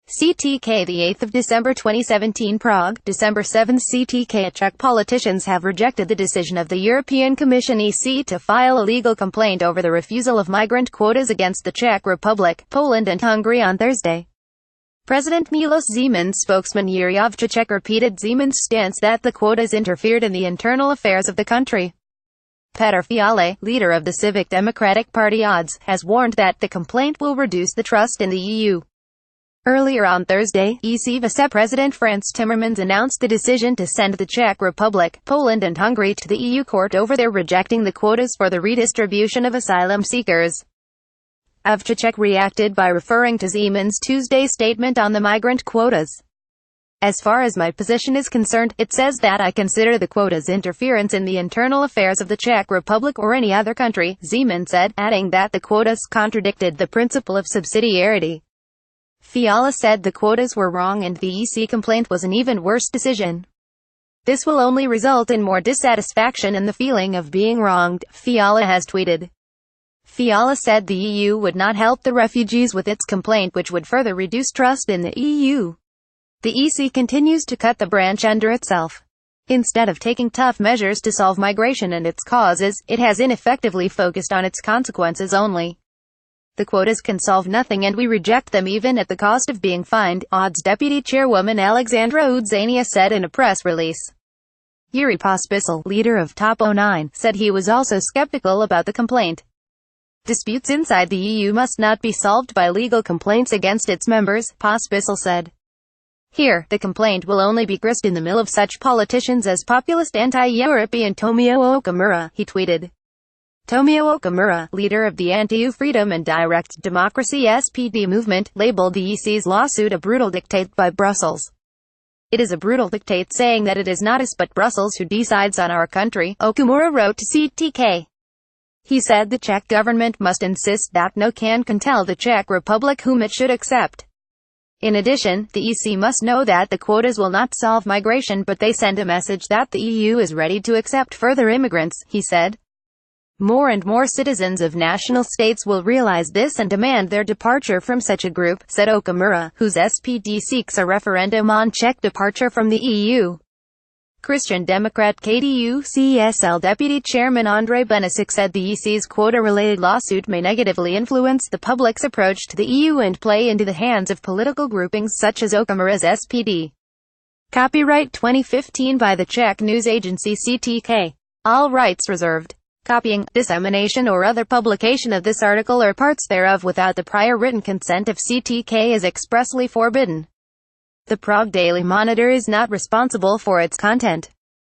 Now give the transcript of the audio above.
CTK, the 8th of December 2017, Prague, December 7. CTK Czech politicians have rejected the decision of the European Commission (EC) to file a legal complaint over the refusal of migrant quotas against the Czech Republic, Poland and Hungary on Thursday. President Milos Zemans' spokesman Jiri Ovcacek repeated Zemans' stance that the quotas interfered in the internal affairs of the country. Petr Fiala, leader of the Civic Democratic Party ODS, has warned that the complaint will reduce the trust in the EU. Earlier on Thursday, EC Vice President Frans Timmermans announced the decision to send the Czech Republic, Poland and Hungary to the EU court over their rejecting the quotas for the redistribution of asylum seekers. Ovcacek reacted by referring to Zemans' Tuesday statement on the migrant quotas. "As far as my position is concerned, it says that I consider the quotas interference in the internal affairs of the Czech Republic or any other country," Zemans said, adding that the quotas contradicted the principle of subsidiarity. Fiala said the quotas were wrong and the EC complaint was an even worse decision. "This will only result in more dissatisfaction and the feeling of being wronged," Fiala has tweeted. Fiala said the EU would not help the refugees with its complaint, which would further reduce trust in the EU. The EC continues to cut the branch under itself. Instead of taking tough measures to solve migration and its causes, it has ineffectively focused on its consequences only. "The quotas can solve nothing and we reject them even at the cost of being fined," ODS Deputy Chairwoman Alexandra Udzania said in a press release. Jiri Ovcacek, leader of Top 09, said he was also skeptical about the complaint. "Disputes inside the EU must not be solved by legal complaints against its members," Ovcacek said. "Here, the complaint will only be grist in the mill of such politicians as populist anti-European Tomio Okamura," he tweeted. Tomio Okamura, leader of the Anti-EU Freedom and Direct Democracy (SPD) movement, labeled the EC's lawsuit a brutal dictate by Brussels. "It is a brutal dictate saying that it is not us but Brussels who decides on our country," Okamura wrote to CTK. He said the Czech government must insist that no can tell the Czech Republic whom it should accept. In addition, the EC must know that the quotas will not solve migration but they send a message that the EU is ready to accept further immigrants, he said. "More and more citizens of national states will realize this and demand their departure from such a group," said Okamura, whose SPD seeks a referendum on Czech departure from the EU. Christian Democrat KDU-CSL Deputy Chairman Andrej Benešík said the EC's quota-related lawsuit may negatively influence the public's approach to the EU and play into the hands of political groupings such as Okamura's SPD. Copyright 2015 by the Czech news agency CTK. All rights reserved. Copying, dissemination or other publication of this article or parts thereof without the prior written consent of CTK is expressly forbidden. The Prague Daily Monitor is not responsible for its content.